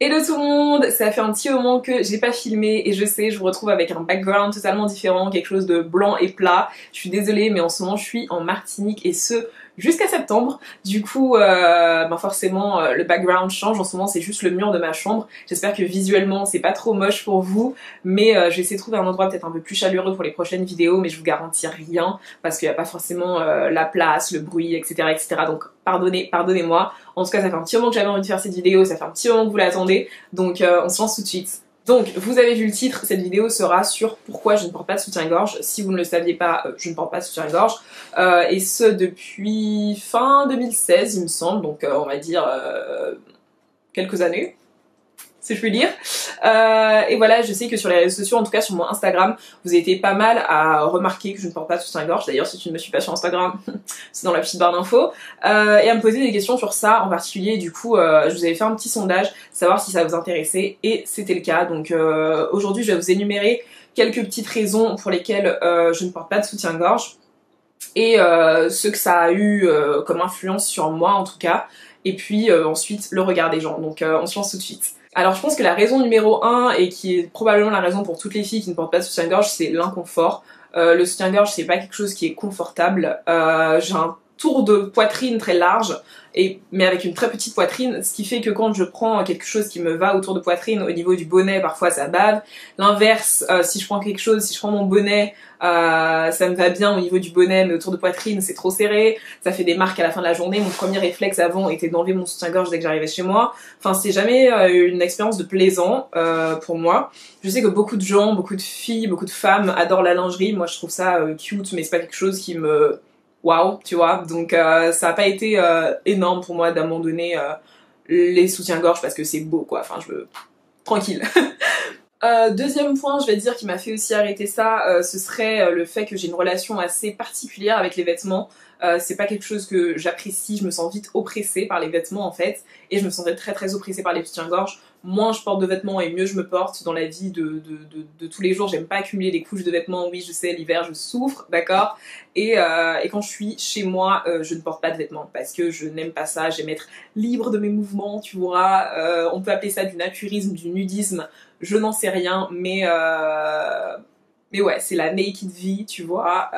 Hello tout le monde, ça fait un petit moment que j'ai pas filmé et je sais, je vous retrouve avec un background totalement différent, quelque chose de blanc et plat. Je suis désolée mais en ce moment je suis en Martinique et ce jusqu'à septembre. Du coup, forcément le background change. En ce moment c'est juste le mur de ma chambre. J'espère que visuellement c'est pas trop moche pour vous, mais je vais essayer de trouver un endroit peut-être un peu plus chaleureux pour les prochaines vidéos, mais je vous garantis rien parce qu'il n'y a pas forcément la place, le bruit, etc. etc. Donc pardonnez-moi. En tout cas, ça fait un petit moment que j'avais envie de faire cette vidéo, ça fait un petit moment que vous l'attendez, donc on se lance tout de suite. Donc, vous avez vu le titre, cette vidéo sera sur pourquoi je ne porte pas de soutien-gorge. Si vous ne le saviez pas, je ne porte pas de soutien-gorge, et ce depuis fin 2016, il me semble, donc on va dire quelques années, si je puis dire. Et voilà, je sais que sur les réseaux sociaux, en tout cas sur mon Instagram, vous avez été pas mal à remarquer que je ne porte pas de soutien-gorge. D'ailleurs, si tu ne me suis pas sur Instagram, c'est dans la petite barre d'infos. Et à me poser des questions sur ça en particulier. Du coup, je vous avais fait un petit sondage, savoir si ça vous intéressait, et c'était le cas. Donc aujourd'hui, je vais vous énumérer quelques petites raisons pour lesquelles je ne porte pas de soutien-gorge, et ce que ça a eu comme influence sur moi en tout cas, et puis ensuite le regard des gens. Donc on se lance tout de suite. Alors je pense que la raison numéro 1, et qui est probablement la raison pour toutes les filles qui ne portent pas de soutien-gorge, c'est l'inconfort. Le soutien-gorge c'est pas quelque chose qui est confortable. J'ai un tour de poitrine très large, mais avec une très petite poitrine, ce qui fait que quand je prends quelque chose qui me va autour de poitrine, au niveau du bonnet, parfois ça bave. L'inverse, si je prends quelque chose, si je prends mon bonnet, ça me va bien au niveau du bonnet, mais autour de poitrine c'est trop serré, ça fait des marques à la fin de la journée. Mon premier réflexe avant était d'enlever mon soutien-gorge dès que j'arrivais chez moi. Enfin, c'est jamais une expérience de plaisant pour moi. Je sais que beaucoup de gens, beaucoup de filles, beaucoup de femmes adorent la lingerie. Moi je trouve ça cute, mais c'est pas quelque chose qui me... Waouh, tu vois. Donc ça a pas été énorme pour moi d'abandonner les soutiens-gorge parce que c'est beau, quoi. Enfin, je veux... Tranquille. Deuxième point, je vais dire, qui m'a fait aussi arrêter ça, ce serait le fait que j'ai une relation assez particulière avec les vêtements. C'est pas quelque chose que j'apprécie, je me sens vite oppressée par les vêtements en fait, et je me sentais très très oppressée par les soutiens-gorge. Moins je porte de vêtements et mieux je me porte dans la vie de tous les jours. J'aime pas accumuler les couches de vêtements. Oui, je sais, l'hiver je souffre, d'accord, et quand je suis chez moi, je ne porte pas de vêtements parce que je n'aime pas ça. J'aime être libre de mes mouvements, tu vois. On peut appeler ça du naturisme, du nudisme, je n'en sais rien, mais ouais, c'est la naked vie, tu vois.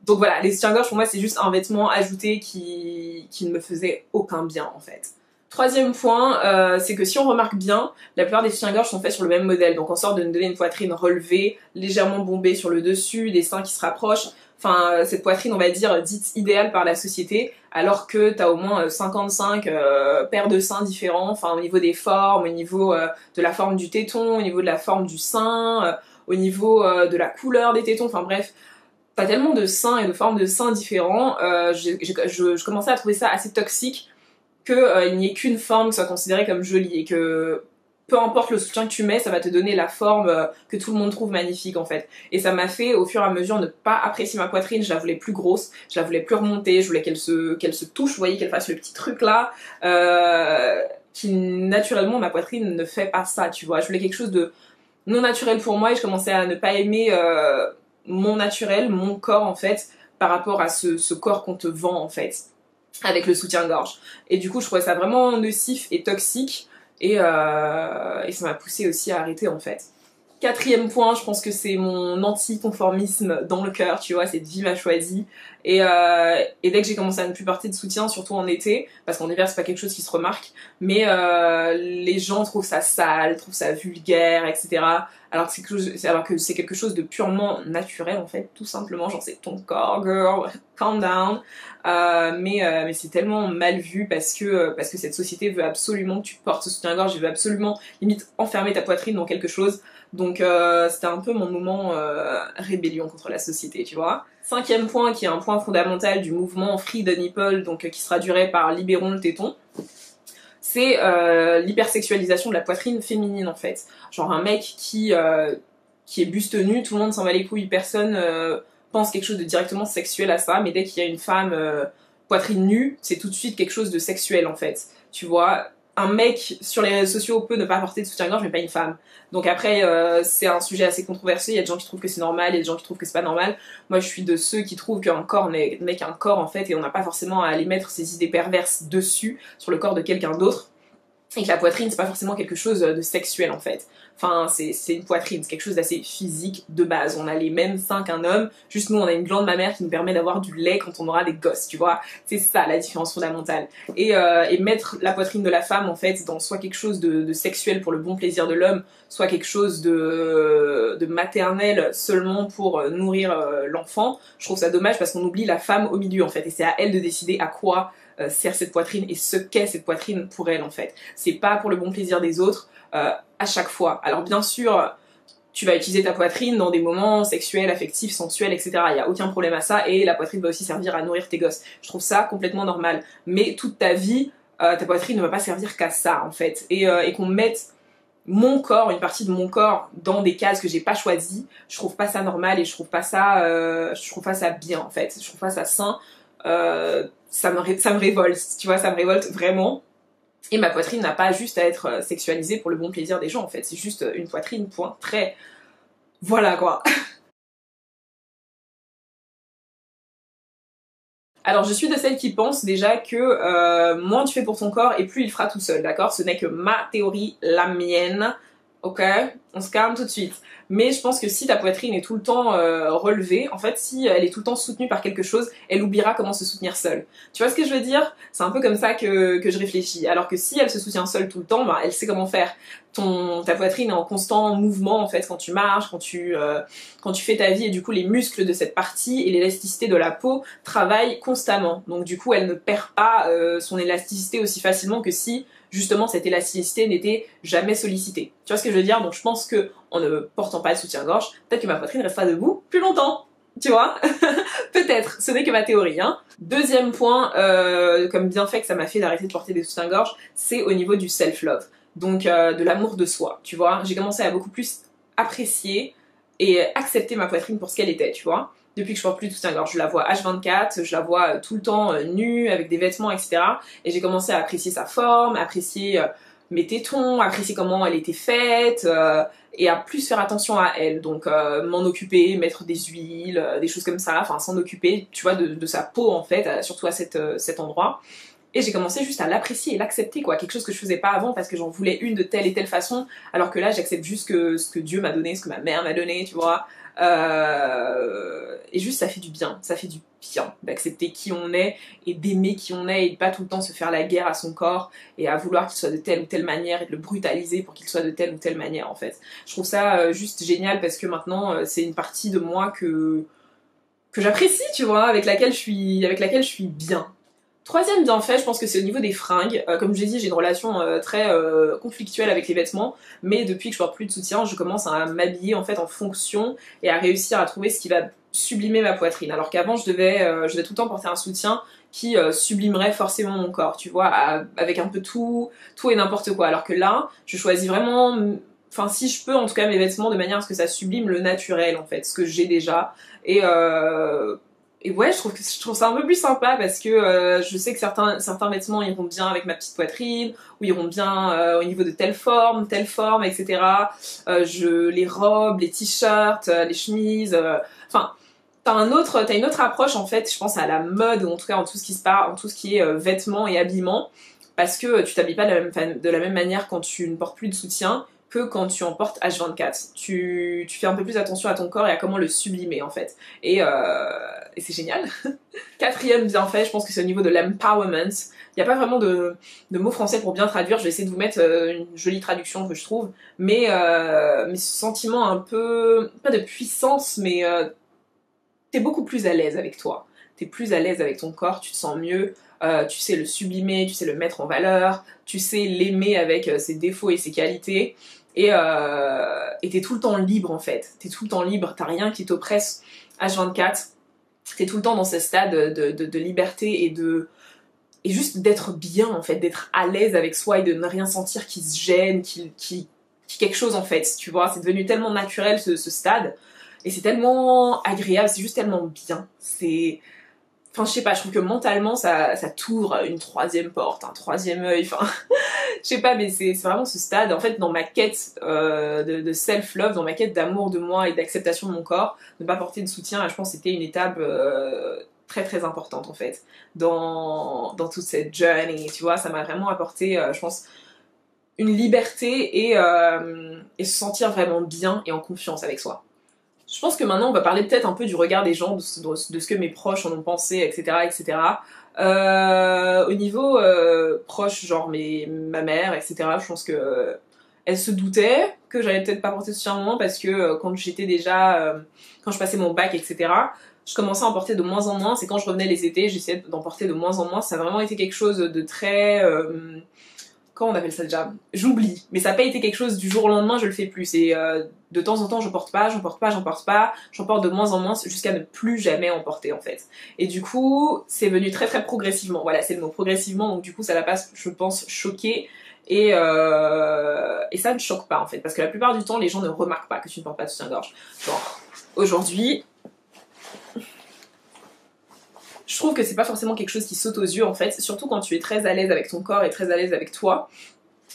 Donc voilà, les soutiens-gorge pour moi c'est juste un vêtement ajouté qui ne me faisait aucun bien en fait. Troisième point, c'est que si on remarque bien, la plupart des soutiens-gorge sont faits sur le même modèle, donc en sorte de nous donner une poitrine relevée, légèrement bombée sur le dessus, des seins qui se rapprochent. Enfin, cette poitrine, on va dire, dite idéale par la société, alors que t'as au moins 55 paires de seins différents, enfin au niveau des formes, au niveau de la forme du téton, au niveau de la forme du sein, au niveau de la couleur des tétons, enfin bref, t'as tellement de seins et de formes de seins différents, je commençais à trouver ça assez toxique, que il n'y ait qu'une forme qui soit considérée comme jolie, et que peu importe le soutien que tu mets, ça va te donner la forme que tout le monde trouve magnifique en fait. Et ça m'a fait au fur et à mesure ne pas apprécier ma poitrine. Je la voulais plus grosse, je la voulais plus remontée, je voulais qu'elle se touche, vous voyez, qu'elle fasse le petit truc là, qui naturellement ma poitrine ne fait pas ça, tu vois. Je voulais quelque chose de non naturel pour moi, et je commençais à ne pas aimer mon naturel, mon corps en fait, par rapport à ce corps qu'on te vend en fait, avec le soutien-gorge. Et du coup je trouvais ça vraiment nocif et toxique, et ça m'a poussé aussi à arrêter en fait. Quatrième point, je pense que c'est mon anti-conformisme dans le cœur, tu vois, cette vie m'a choisi. Et dès que j'ai commencé à ne plus porter de soutien, surtout en été, parce qu'en hiver c'est pas quelque chose qui se remarque, mais les gens trouvent ça sale, trouvent ça vulgaire, etc. Alors que c'est quelque chose de purement naturel en fait, tout simplement, genre c'est ton corps, girl, calm down. Mais c'est tellement mal vu parce que cette société veut absolument que tu portes ce soutien-gorge, et veut absolument limite enfermer ta poitrine dans quelque chose. Donc c'était un peu mon moment rébellion contre la société, tu vois. Cinquième point, qui est un point fondamental du mouvement Free the Nipple, donc qui se traduirait par libérons le téton, c'est l'hypersexualisation de la poitrine féminine en fait. Genre un mec qui est buste nu, tout le monde s'en bat les couilles, personne pense quelque chose de directement sexuel à ça, mais dès qu'il y a une femme poitrine nue, c'est tout de suite quelque chose de sexuel en fait. Tu vois, un mec sur les réseaux sociaux peut ne pas porter de soutien-gorge, mais pas une femme. Donc après, c'est un sujet assez controversé, il y a des gens qui trouvent que c'est normal, il y a des gens qui trouvent que c'est pas normal. Moi je suis de ceux qui trouvent qu'un corps n'est qu'un corps en fait, et on n'a pas forcément à aller mettre ses idées perverses dessus, sur le corps de quelqu'un d'autre. et que la poitrine c'est pas forcément quelque chose de sexuel en fait. Enfin c'est une poitrine, c'est quelque chose d'assez physique de base. On a les mêmes seins qu'un homme, juste nous on a une glande mammaire qui nous permet d'avoir du lait quand on aura des gosses, tu vois. C'est ça la différence fondamentale. Et mettre la poitrine de la femme en fait dans soit quelque chose de sexuel pour le bon plaisir de l'homme, soit quelque chose de maternel seulement pour nourrir l'enfant, je trouve ça dommage parce qu'on oublie la femme au milieu en fait. Et c'est à elle de décider à quoi sert cette poitrine et ce qu'est cette poitrine pour elle en fait. C'est pas pour le bon plaisir des autres à chaque fois. Alors bien sûr, tu vas utiliser ta poitrine dans des moments sexuels, affectifs, sensuels, etc. Il y a aucun problème à ça et la poitrine va aussi servir à nourrir tes gosses. Je trouve ça complètement normal. Mais toute ta vie, ta poitrine ne va pas servir qu'à ça en fait. Et qu'on mette mon corps, une partie de mon corps dans des cases que j'ai pas choisies, je trouve pas ça normal et je trouve pas ça bien en fait. Je trouve pas ça sain. Ça me révolte, tu vois, ça me révolte vraiment. Et ma poitrine n'a pas juste à être sexualisée pour le bon plaisir des gens en fait, c'est juste une poitrine, point, trait. Voilà quoi. Alors je suis de celles qui pensent déjà que moins tu fais pour ton corps et plus il fera tout seul, d'accord? Ce n'est que ma théorie, la mienne, ok? On se calme tout de suite. Mais je pense que si ta poitrine est tout le temps relevée, en fait si elle est tout le temps soutenue par quelque chose, elle oubliera comment se soutenir seule. Tu vois ce que je veux dire? C'est un peu comme ça que je réfléchis. Alors que si elle se soutient seule tout le temps, bah, elle sait comment faire. Ta poitrine est en constant mouvement en fait quand tu marches, quand tu fais ta vie et du coup les muscles de cette partie et l'élasticité de la peau travaillent constamment. Donc du coup elle ne perd pas son élasticité aussi facilement que si justement cette élasticité n'était jamais sollicitée. Tu vois ce que je veux dire? Donc je pense que en ne portant pas de soutien-gorge, peut-être que ma poitrine restera debout plus longtemps. Tu vois? Peut-être, ce n'est que ma théorie. Hein. Deuxième point, comme bienfait que ça m'a fait d'arrêter de porter des soutiens-gorge, c'est au niveau du self-love. Donc de l'amour de soi, tu vois. J'ai commencé à beaucoup plus apprécier et accepter ma poitrine pour ce qu'elle était, tu vois. Depuis que je porte plus de soutien-gorge, je la vois H24, je la vois tout le temps nue, avec des vêtements, etc. Et j'ai commencé à apprécier sa forme, apprécier mes tétons, apprécier comment elle était faite, et à plus faire attention à elle. Donc m'en occuper, mettre des huiles, des choses comme ça, enfin s'en occuper, tu vois, de sa peau en fait, surtout à cet endroit. Et j'ai commencé juste à l'apprécier et l'accepter, quoi. Quelque chose que je faisais pas avant parce que j'en voulais une de telle et telle façon, alors que là j'accepte juste ce que Dieu m'a donné, ce que ma mère m'a donné, tu vois. Et juste ça fait du bien d'accepter qui on est et d'aimer qui on est et de pas tout le temps se faire la guerre à son corps et à vouloir qu'il soit de telle ou telle manière et de le brutaliser pour qu'il soit de telle ou telle manière en fait. Je trouve ça juste génial parce que maintenant c'est une partie de moi que j'apprécie, tu vois, avec laquelle je suis bien. Troisième bienfait, je pense que c'est au niveau des fringues. Comme j'ai dit, j'ai une relation très conflictuelle avec les vêtements, mais depuis que je porte plus de soutien, je commence à m'habiller en fait en fonction et à réussir à trouver ce qui va sublimer ma poitrine. Alors qu'avant, je devais tout le temps porter un soutien qui sublimerait forcément mon corps, tu vois, avec un peu tout et n'importe quoi. Alors que là, je choisis vraiment, enfin si je peux en tout cas mes vêtements de manière à ce que ça sublime le naturel en fait, ce que j'ai déjà. Et ouais, je trouve ça un peu plus sympa parce que je sais que certains vêtements iront bien avec ma petite poitrine, ou iront bien au niveau de telle forme, etc. Les robes, les t-shirts, les chemises, enfin, t'as une autre approche en fait, je pense à la mode, ou en tout cas en tout ce qui est vêtements et habillement, parce que tu t'habilles pas de la même manière quand tu ne portes plus de soutien que quand tu en portes H24. Tu fais un peu plus attention à ton corps et à comment le sublimer en fait. Et c'est génial. Quatrième bienfait, je pense que c'est au niveau de l'empowerment. Il n'y a pas vraiment de mots français pour bien traduire, je vais essayer de vous mettre une jolie traduction que je trouve, mais ce sentiment un peu, pas de puissance, mais t'es beaucoup plus à l'aise avec toi. T'es plus à l'aise avec ton corps, tu te sens mieux, tu sais le sublimer, tu sais le mettre en valeur, tu sais l'aimer avec ses défauts et ses qualités, et t'es tout le temps libre en fait. T'es tout le temps libre, t'as rien qui t'oppresse H24, t'es tout le temps dans ce stade de liberté et juste d'être bien en fait, d'être à l'aise avec soi et de ne rien sentir qui se gêne, qui quelque chose en fait, tu vois. C'est devenu tellement naturel ce stade. Et c'est tellement agréable, c'est juste tellement bien. Enfin, je sais pas, je trouve que mentalement, ça t'ouvre une troisième porte, un troisième œil, enfin, je sais pas, mais c'est vraiment ce stade. En fait, dans ma quête de self-love, dans ma quête d'amour de moi et d'acceptation de mon corps, ne pas porter de soutien, je pense que c'était une étape très très importante, en fait, dans toute cette journey, tu vois, ça m'a vraiment apporté, je pense, une liberté et se sentir vraiment bien et en confiance avec soi. Je pense que maintenant on va parler peut-être un peu du regard des gens, de ce que mes proches en ont pensé, etc. etc. Au niveau proche, genre ma mère, etc., je pense que elle se doutait que j'allais peut-être pas porter de soutien à un moment parce que quand j'étais déjà, quand je passais mon bac, etc., je commençais à en porter de moins en moins. C'est quand je revenais les étés, j'essayais d'en porter de moins en moins. Ça a vraiment été quelque chose de très... comment on appelle ça déjà? J'oublie. Mais ça n'a pas été quelque chose du jour au lendemain, je le fais plus. Et de temps en temps, je porte pas, j'en porte pas, j'en porte pas, j'en porte de moins en moins jusqu'à ne plus jamais en porter en fait. Et du coup, c'est venu très très progressivement. Voilà, c'est le mot progressivement, donc du coup, ça l'a pas, je pense, choqué. Et ça ne choque pas en fait, parce que la plupart du temps, les gens ne remarquent pas que tu ne portes pas de soutien-gorge. Genre, aujourd'hui, je trouve que c'est pas forcément quelque chose qui saute aux yeux en fait, surtout quand tu es très à l'aise avec ton corps et très à l'aise avec toi.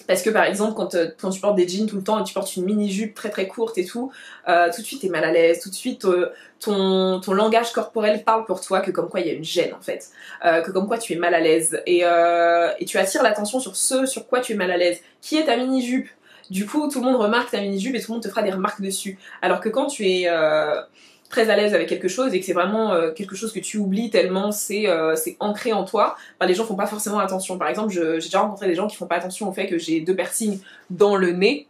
Parce que par exemple, quand tu portes des jeans tout le temps et tu portes une mini-jupe très très courte et tout de suite t'es mal à l'aise, tout de suite ton langage corporel parle pour toi que comme quoi il y a une gêne en fait, que comme quoi tu es mal à l'aise et tu attires l'attention sur ce sur quoi tu es mal à l'aise, qui est ta mini-jupe. Du coup, tout le monde remarque ta mini-jupe et tout le monde te fera des remarques dessus. Alors que quand tu es très à l'aise avec quelque chose et que c'est vraiment quelque chose que tu oublies tellement c'est ancré en toi, ben, les gens font pas forcément attention. Par exemple, j'ai déjà rencontré des gens qui font pas attention au fait que j'ai 2 piercings dans le nez,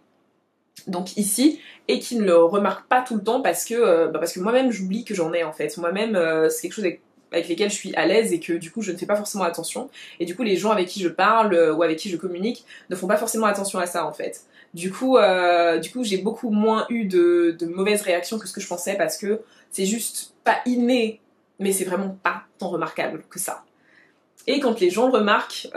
donc ici, et qui ne le remarquent pas tout le temps parce que moi-même j'oublie que j'en ai en fait. Moi-même c'est quelque chose avec lesquels je suis à l'aise et que du coup je ne fais pas forcément attention, et du coup les gens avec qui je parle ou avec qui je communique ne font pas forcément attention à ça en fait. Du coup j'ai beaucoup moins eu de mauvaises réactions que ce que je pensais, parce que c'est juste pas inné, mais c'est vraiment pas tant remarquable que ça. Et quand les gens le remarquent,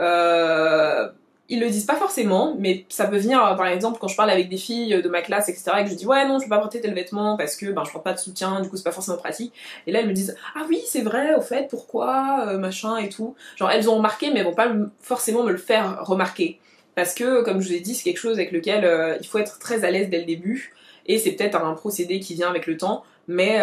ils le disent pas forcément, mais ça peut venir, par exemple, quand je parle avec des filles de ma classe, etc., et que je dis ouais non, je peux pas porter tel vêtement parce que je porte pas de soutien, du coup c'est pas forcément pratique. Et là elles me disent ah oui c'est vrai, au fait pourquoi, machin et tout. Genre elles ont remarqué, mais elles vont pas forcément me le faire remarquer. Parce que, comme je vous ai dit, c'est quelque chose avec lequel il faut être très à l'aise dès le début, et c'est peut-être un procédé qui vient avec le temps, mais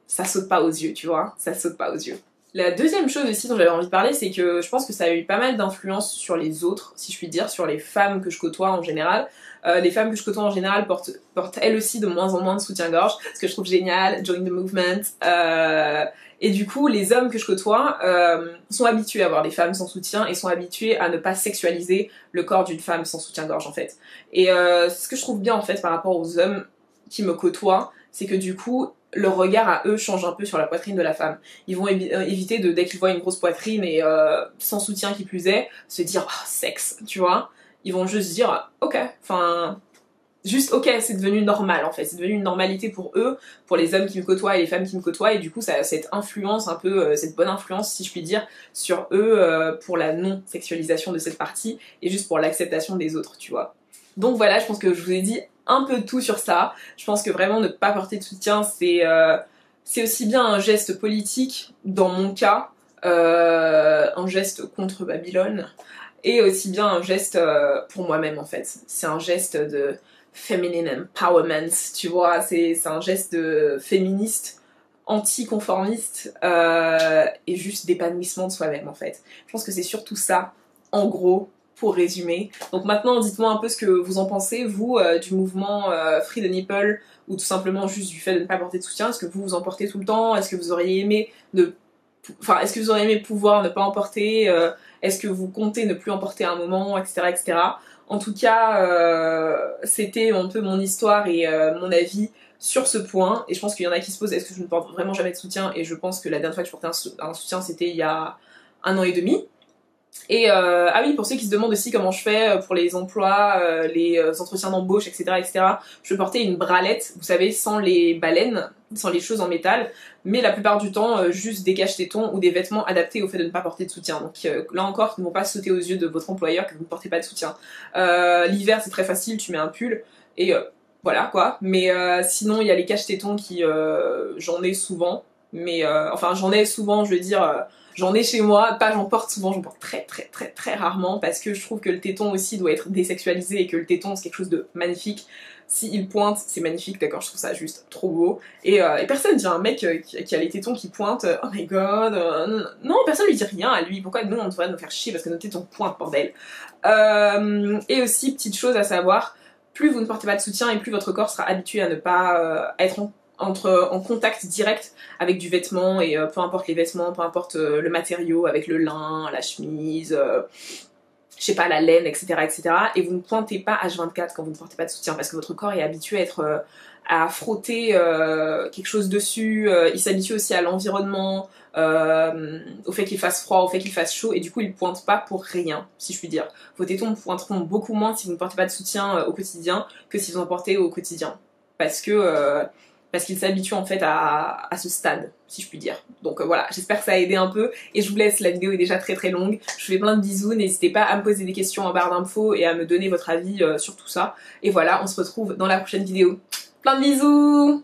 ça saute pas aux yeux, tu vois, ça saute pas aux yeux. La deuxième chose aussi dont j'avais envie de parler, c'est que je pense que ça a eu pas mal d'influence sur les autres, si je puis dire, sur les femmes que je côtoie en général. Les femmes que je côtoie en général portent elles aussi de moins en moins de soutien-gorge, ce que je trouve génial, join the movement. Et du coup, les hommes que je côtoie sont habitués à voir des femmes sans soutien et sont habitués à ne pas sexualiser le corps d'une femme sans soutien-gorge en fait. Et ce que je trouve bien en fait par rapport aux hommes qui me côtoient, c'est que du coup, leur regard à eux change un peu sur la poitrine de la femme. Ils vont éviter dès qu'ils voient une grosse poitrine et sans soutien qui plus est, se dire oh, sexe, tu vois. Ils vont juste dire ok, enfin juste ok, c'est devenu normal en fait, c'est devenu une normalité pour eux, pour les hommes qui me côtoient et les femmes qui me côtoient, et du coup ça a cette influence un peu, cette bonne influence si je puis dire, sur eux pour la non-sexualisation de cette partie et juste pour l'acceptation des autres, tu vois. Donc voilà, je pense que je vous ai dit un peu tout sur ça. Je pense que vraiment ne pas porter de soutien, c'est aussi bien un geste politique, dans mon cas, un geste contre Babylone, et aussi bien un geste pour moi-même en fait. C'est un geste de feminine empowerment, tu vois, c'est un geste de féministe, anticonformiste et juste d'épanouissement de soi-même en fait. Je pense que c'est surtout ça, en gros, pour résumer. Donc maintenant, dites-moi un peu ce que vous en pensez, vous, du mouvement Free the Nipple, ou tout simplement juste du fait de ne pas porter de soutien. Est-ce que vous en portez tout le temps? Est-ce que vous auriez aimé est-ce que vous auriez aimé pouvoir ne pas en porter? Est-ce que vous comptez ne plus en porter à un moment, etc., etc. En tout cas, c'était un peu mon histoire et mon avis sur ce point. Et je pense qu'il y en a qui se posent, est-ce que je ne porte vraiment jamais de soutien? Et je pense que la dernière fois que je portais un soutien, c'était il y a 1 an et demi. Et ah oui, pour ceux qui se demandent aussi comment je fais pour les emplois, les entretiens d'embauche, etc., etc., je portais une bralette, vous savez, sans les baleines, sans les choses en métal, mais la plupart du temps, juste des cache-tétons ou des vêtements adaptés au fait de ne pas porter de soutien. Donc là encore, qui ne vont pas sauter aux yeux de votre employeur que vous ne portez pas de soutien. L'hiver, c'est très facile, tu mets un pull, et voilà quoi. Mais sinon, il y a les cache-tétons qui, j'en ai souvent, mais enfin j'en ai souvent, je veux dire J'en ai chez moi, pas j'en porte souvent, j'en porte très rarement parce que je trouve que le téton aussi doit être désexualisé et que le téton c'est quelque chose de magnifique. S'il pointe, c'est magnifique, d'accord, je trouve ça juste trop beau. Et personne dit à un mec qui a les tétons qui pointent, oh my god, non, personne lui dit rien à lui, pourquoi nous on devrait nous faire chier parce que nos tétons pointent, bordel. Et aussi, petite chose à savoir, plus vous ne portez pas de soutien et plus votre corps sera habitué à ne pas être en contact direct avec du vêtement et peu importe les vêtements, peu importe le matériau, avec le lin, la chemise, je sais pas, la laine, etc., etc. Et vous ne pointez pas H24 quand vous ne portez pas de soutien parce que votre corps est habitué à être à frotter quelque chose dessus, il s'habitue aussi à l'environnement, au fait qu'il fasse froid, au fait qu'il fasse chaud, et du coup il pointe pas pour rien, si je puis dire. Vos tétons pointeront beaucoup moins si vous ne portez pas de soutien au quotidien que si vous en portez au quotidien. Parce qu'il s'habitue en fait à ce stade, si je puis dire. Donc voilà, j'espère que ça a aidé un peu, et je vous laisse, la vidéo est déjà très longue. Je vous fais plein de bisous, n'hésitez pas à me poser des questions en barre d'infos et à me donner votre avis sur tout ça. Et voilà, on se retrouve dans la prochaine vidéo. Plein de bisous!